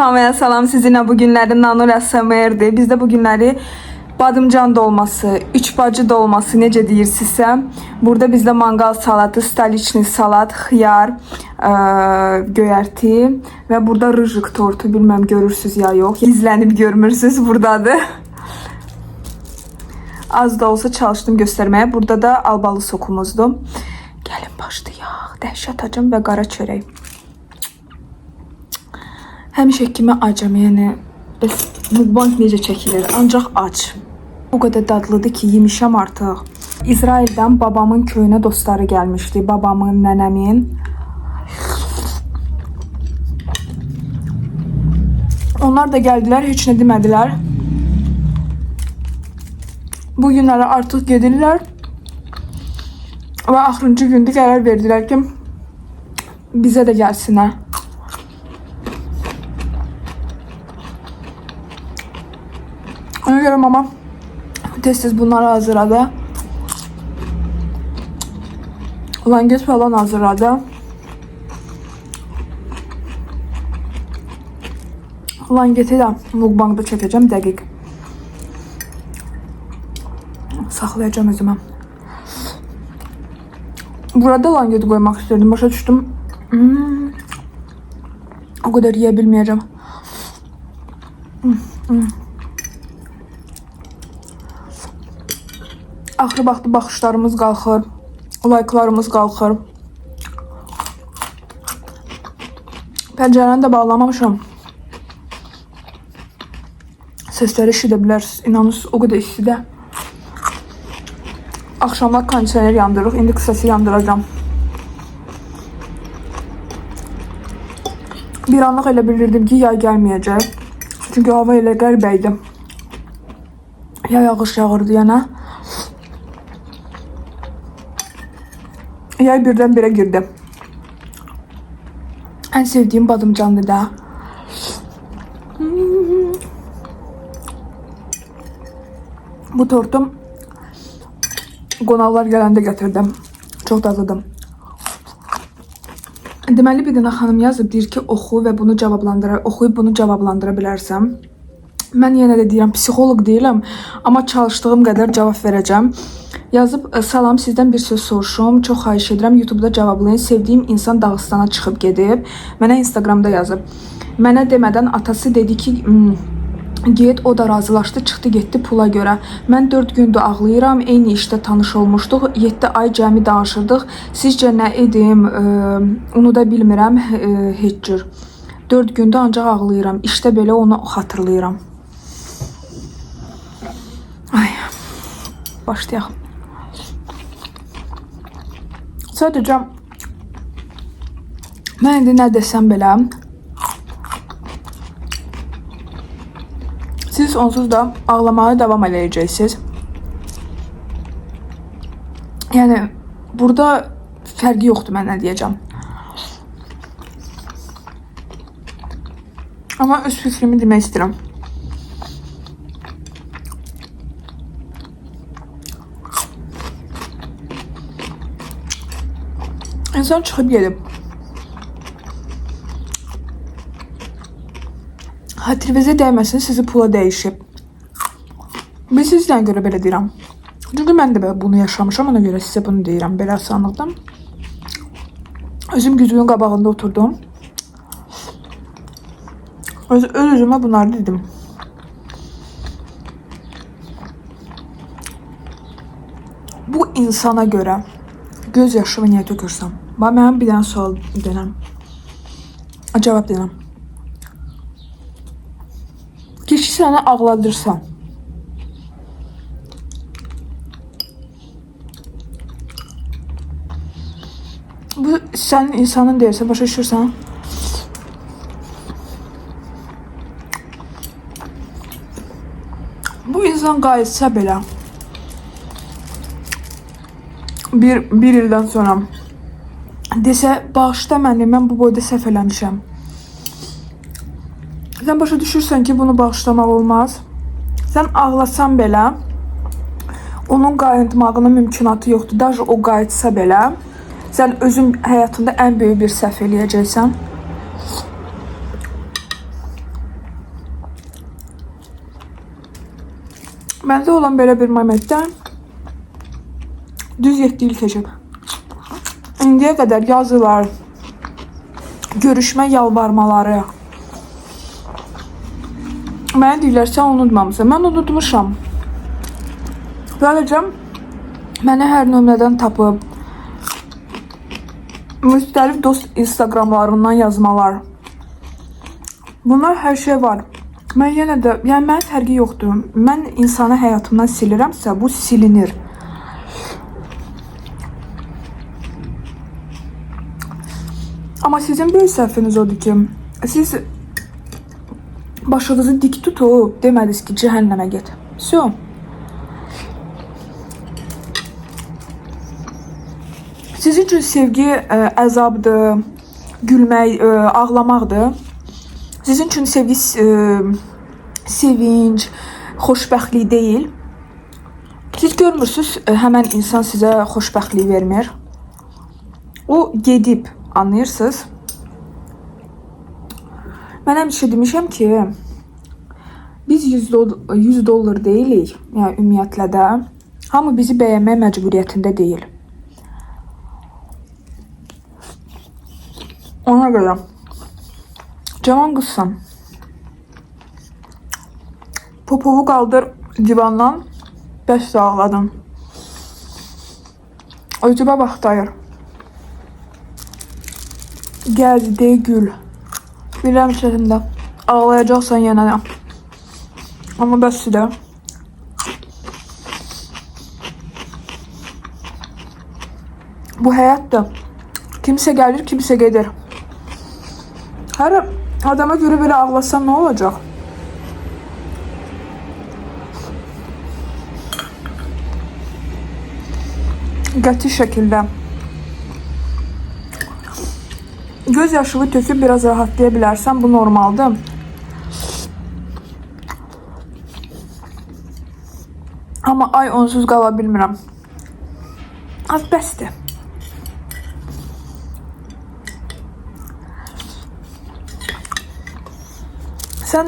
Hamıya salam, sizinlə bu günləri Nanur SMR'dir. Bizdə bu günləri badımcan dolması, üç bacı dolması necə deyirsinizsə, burada bizdə mangal salatı, stoliçni salat, xiyar, göyərti və burada rıjik tortu, bilməm görürsünüz ya yox, izlənib görmürsünüz, buradadır. Az da olsa çalışdım göstərməyə. Burada da albalı sokumuzdur. Gəlin başlayaq. Dəhşət acım və qara çörək. Həmişə kimi acam, yəni mukbang necə çəkilir, ancaq ac. O qədər dadlıdır ki, yemişəm artıq. İsraildən babamın köyünə dostları gəlmişdi, babamın, nənəmin. Onlar da gəldilər, heç nə demədilər. Bu günləri artıq gedirlər və axırıncı gündə qərar verdilər ki, bizə də gəlsinlər. Ona görə mama tez-tez bunları hazırladı. Langet falan hazırladı. Langeti də mukbangda çəkəcəm dəqiq. Saxlayacağım özümə. Burada langeti qoymaq istedim. Başa düşdüm. O qədər yeyə bilməyəcəm. Axırı vaxtı baxışlarımız qalxır. Like'larımız qalxır. Pəncərəni də bağlamamışam. Səsləri eşidə bilərsiniz. İnanırsınız, o qədər istidə. Axşamlar kondisioner yandırırıq. İndi qısası yandıracağım. Bir anlıq elə bilirdim ki, yay gəlməyəcək. Çünki hava elə qəribə idi. Ya yağış yağırdı yana. Yay birdən-birə girdi. Ən sevdiyim badımcandır da. Bu tortum qonaqlar gələndə gətirdim. Çox dadlıdır. Deməli bir dənə xanım yazıb, deyir ki, oxuyub bunu cavablandıra bilərsəm. Mən yenə də deyirəm, psixoloq deyiləm, amma çalışdığım qədər cavab verəcəm. Yazıb, salam, sizdən bir söz soruşum, çox xahiş edirəm, YouTube'da cavablayın. Sevdiyim insan Dağıstana çıxıb gedib. Mənə Instagramda yazıb. Mənə demədən atası dedi ki, get, o da razılaşdı, çıxdı, getdi pula görə. Mən 4 gündür ağlayıram, eyni işdə tanış olmuşduq, 7 ay cəmi danışırdıq. Sizcə nə edim, onu da bilmirəm, heç cür. 4 gündür ancaq ağlayıram, işdə belə onu xatırlayıram. Ay, başlayaq. Sadəcə, mən indi nə desəm belə, siz onsuz da ağlamaya davam edəcəksiniz. Yəni, burada fərqi yoxdur, mən nə deyəcəm. Amma öz fikrimi demək istəyirəm. İnsan çıxıb gedib. Xatirinizə dəyməsin, sizi pula dəyişib. Biz sizdən görə belə deyirəm. Çünki mən də bunu yaşamışam, ona görə sizə bunu deyirəm. Belə asanlıqdan. Özüm güzgünün qabağında oturdum. Öz-özümə bunları dedim. Bu insana görə göz yaşımı niyə tökürsəm? Mənim bir dənə sual denəm. Cavab denəm. Kişi səni ağladırsa, bu sənin insanın deyilsə, başa düşürsən? Bu insan qayıtsa belə, bir ildən sonra desə, bağışla məni, mən bu boyda səhv eləmişəm. Sən başa düşürsən ki, bunu bağışlamaq olmaz. Sən ağlasan belə, onun qayıtmağının mümkünatı yoxdur. Даже o qayıtsa belə, sən özün həyatında ən böyük bir səhv eləyəcəksən. Məndə olan belə bir momentdən düz 7 il keçib. İndiyə qədər yazılar, görüşmə yalvarmaları. Mənə deyirlər, sən unutmamısan. Mən unutmuşam. Böyləcə, mənə hər nömrədən tapıb, müxtəlif dost instagramlarından yazmalar. Bunlar hər şey var. Mən yenə də, yəni mənim fərqi yoxdur. Mən insanı həyatımdan silirəmsə, bu silinir. Amma sizin böyük səhviniz odur ki, siz başınızı dik tutub demədiniz ki, cəhənnəmə get. So. Sizin üçün sevgi əzabdır, gülmək, ağlamaqdır. Sizin üçün sevgi sevinç, xoşbəxtlik deyil. Siz görmürsünüz, həmən insan sizə xoşbəxtlik vermir. O gedib, anlayırsınız? Mən həmişə demişəm ki, biz 100 dollar deyilik, yəni ümumiyyətlə də. Hamı bizi bəyənmək məcburiyyətində deyil. Ona görə. Cavan qızsan. Popovu qaldır divandan. Bəs ağladım. Özümə vaxt ayır. Gəz, de, gül. Bilirəm içərimdə. Ağlayacaqsan yenə də. Amma bəsdir də. Bu həyatdır. Kimsə gəlir, kimsə gedir. Hər adama görə belə ağlasam nə olacaq? Qəti şəkildə. Göz yaşını töküb biraz rahatlaya bilərsən, bu normaldır. Amma ay onsuz qala bilmirəm. Az bəsdir. Sən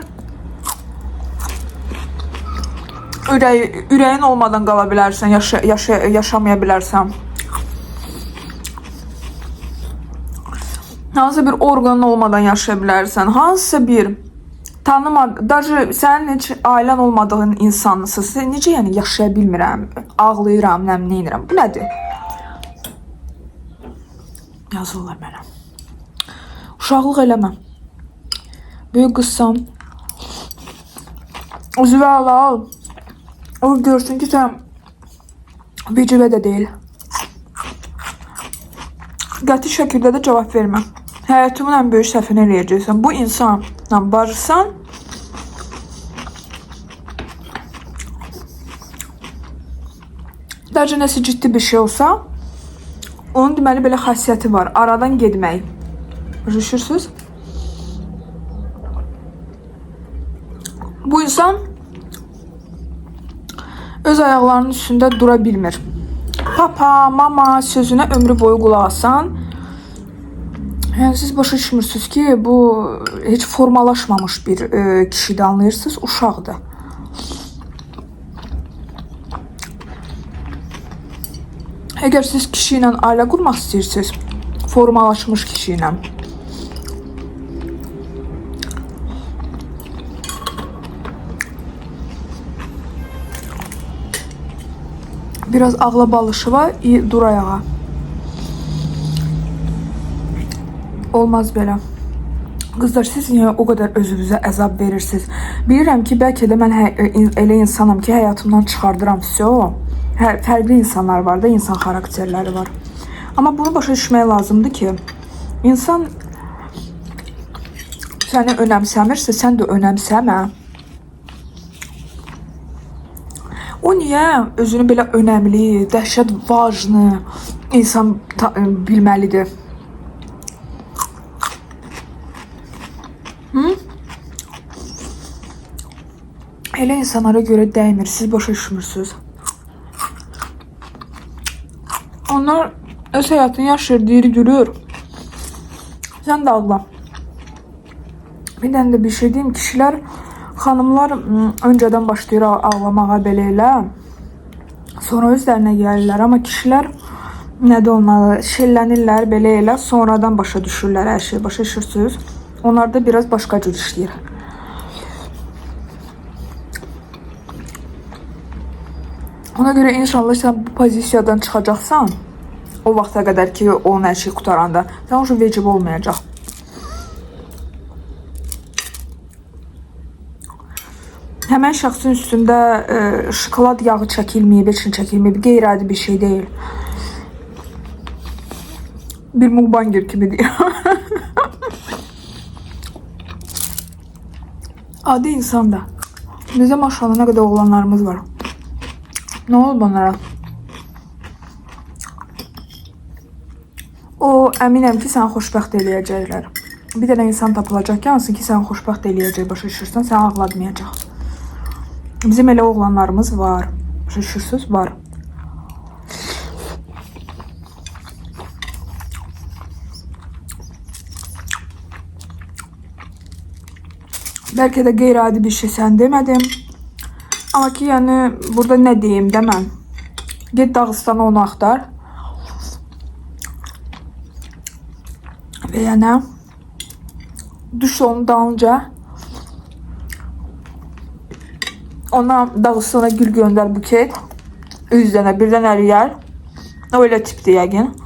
ürəyin olmadan qala bilərsən, yaşamaya bilərsən. Hansısa bir orqanın olmadan yaşaya bilərsən. Hansısa bir tanımadığın, даже sənin heç ailən olmadığın insansın. Necə yəni yaşaya bilmirəm, ağlayıram, nə edirəm. Bu nədir? Yazırlar mənə. Uşaqlıq eləmə. Böyük qızsan. Üzvə al. O görsün ki, sən vecibə də deyil. Qəti şəkildə də cavab vermə. Həyatımın ən böyük səhvini eləyəcəksən. Bu insanla barışsan, dərcə nəsə ciddi bir şey olsa, onun deməli belə xasiyyəti var. Aradan gedmək. Başa. Bu insan öz ayaqlarının üstündə dura bilmir. Papa, mama sözünə ömrü boyu qulaq asan. Yəni siz başa düşmürsünüz ki, bu heç formalaşmamış bir kişidir, anlayırsınız, uşaqdır. Əgər siz kişi ilə ailə qurmaq istəyirsiniz, formalaşmış kişi ilə, biraz ağla balışı var, dur ayağa. Olmaz belə. Qızlar, siz niyə o qədər özünüzə əzab verirsiniz? Bilirəm ki, bəlkə də mən elə insanım ki, həyatımdan çıxardıram. Fərqli insanlar var da, insan xarakterləri var. Amma bunu başa düşmək lazımdır ki, insan səni önəmsəmirsə, sən də önəmsəmə. O niyə özünü belə önəmli, dəhşət vacını insan bilməlidir? Elə insanlara görə dəymir, siz başa düşmürsünüz. Onlar öz həyatını yaşayır, deyir, gülür. Sən də ağla. Bir dənə də bir şey deyim, kişilər Xanımlar öncədən başlayır ağlamağa belə elə. Sonra özlərinə gəlirlər. Amma kişilər nədir onları şellənirlər belə elə. Sonradan başa düşürlər hər şey. Başa düşürsünüz. Onlar da biraz başqa cür işləyir. Ona görə inşallah sən bu pozisiyadan çıxacaqsan. O vaxta qədər ki, onun hər şey qutaranda. Sən o vecib olmayacaq. Həmən şəxsin üstündə şokolad yağı çəkilməyib, heç nə çəkilməyib. Qeyri-adi bir şey deyil. Bir mukbanger kimi deyil. Adi insan da. Bizə maşallah nə qədər oğlanlarımız var. Nə olub onlara? O, əminəm ki, səni xoşbəxt eləyəcəklər. Bir dənə insan tapılacaq ki, hansı ki, səni xoşbəxt eləyəcək, başa düşürsən, səni ağlatmayacaq. Bizim elə oğlanlarımız var. Başa düşürsünüz? Var. Bəlkə də qeyri-adi bir şey sən demədim. Amma ki, yəni, burada nə deyim də mən? Get Dağıstana onu axtar. Və yəni, düş onun dalınca. Ona Dağıstana gül göndər buket. 100 dənə, birdən əliyər. Öyle tipdi yəqin.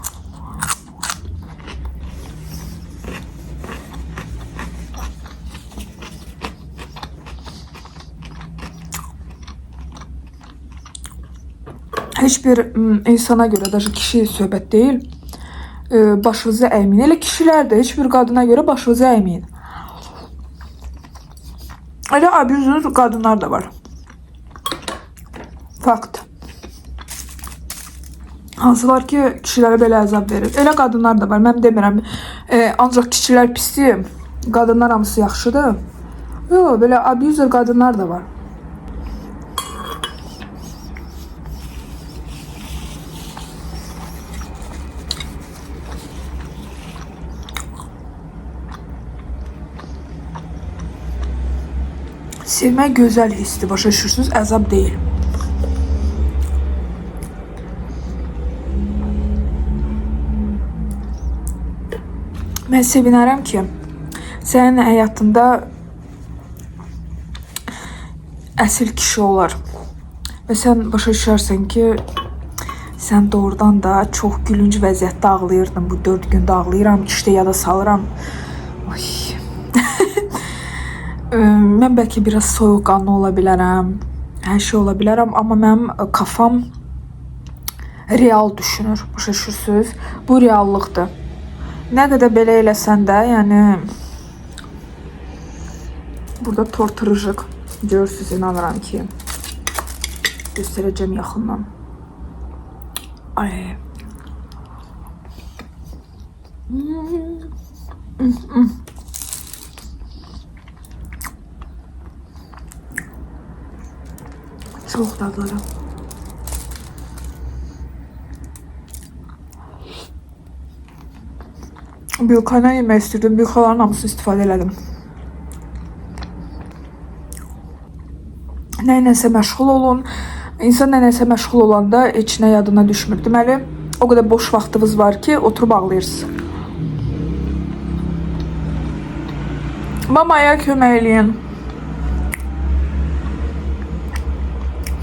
Heç bir insana görə, даже kişi söhbət deyil, başınızı əyməyin. Elə kişilər də heç bir qadına görə başınızı əyməyin. Elə abuzlu qadınlar da var. Fakt. Hansı var ki, kişilərə belə əzab verir. Elə qadınlar da var. Mən demirəm, ancaq kişilər pisdir, qadınlar hamısı yaxşıdır. Yox, belə abuzer qadınlar da var. Sevmək gözəl hissdir, başa düşürsünüz, əzab deyil. Mən sevinərəm ki, sənin həyatında əsil kişi olar. Və sən başa düşərsən ki, sən doğrudan da çox gülünc vəziyyətdə ağlayırdın. Bu 4 gündə ağlayıram, işdə yada salıram. Ay. Mən bəlkə biraz soyuqqanlı ola bilərəm, hər şey ola bilərəm, amma mənim kafam real düşünür, başa düşürsünüz? Bu reallıqdır. Nə qədər belə eləsən də, yəni burada tortırıcıq görürsünüz, inanıram ki, göstərəcəm yaxından. Ay. Çok dadları. Büyükana yemək istirdim. Büyükaların hamısını istifadə elədim. Nəyinəsə məşğul olun. İnsan nəyinəsə məşğul olanda heç nə yadına düşmür. Deməli, o qədər boş vaxtınız var ki, oturub ağlayırsınız. Mamaya kömək eləyin.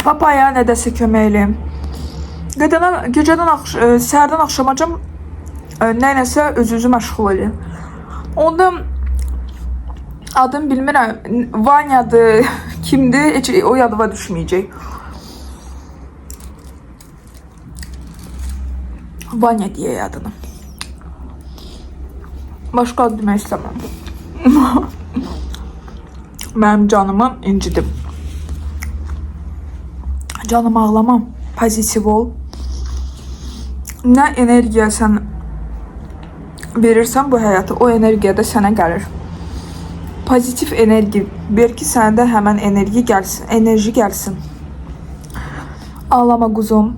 Papaya nədəsə kömək eləyim. Gecədən səhərdən axşamacam nəyinəsə özünüzü məşğul edin. Onda adım bilmirəm, Vanyadır, kimdir, heç o yadıma düşməyəcək. Vanya deyə adını. Başqa ad demək istəməm. Mənim canımı incidim. Canım ağlama, pozitiv ol. Nə energiya sən verirsən bu həyata, o energiya da sənə gəlir. Pozitiv enerji ver ki, səndə həmən enerji gəlsin. Ağlama quzum.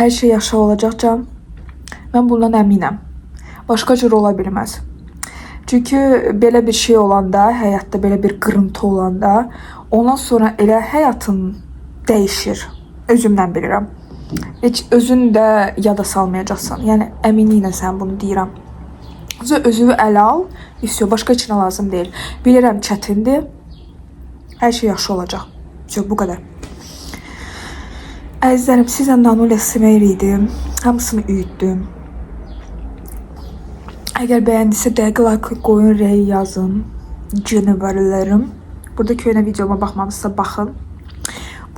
Hər şey yaxşı olacaq can. Mən bundan əminəm. Başqa cür ola bilməz. Çünki belə bir şey olanda, həyatda belə bir qırıntı olanda, ondan sonra elə həyatın dəyişir. Özümdən bilirəm. Heç özün də yada salmayacaqsan. Yəni əminliklə sən bunu deyirəm. Özünü ələ al, istiyor, başqa heç nə lazım deyil. Bilirəm çətindir. Hər şey yaxşı olacaq. Bu qədər. Əzizlərim, sizə Nanule Smer idim. Hamısını üyütdüm. Əgər bəyəndisə dəqiq like qoyun, rey yazın. Cınıvarlarım. Burada köynə videoma baxmamızsa baxın.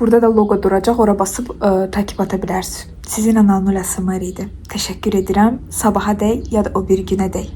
Burada da logo duracaq. Ora basıb takip ata bilərsiniz. Sizinlə Nanule Smer idi. Təşəkkür edirəm. Sabaha dək ya da o bir günə dək.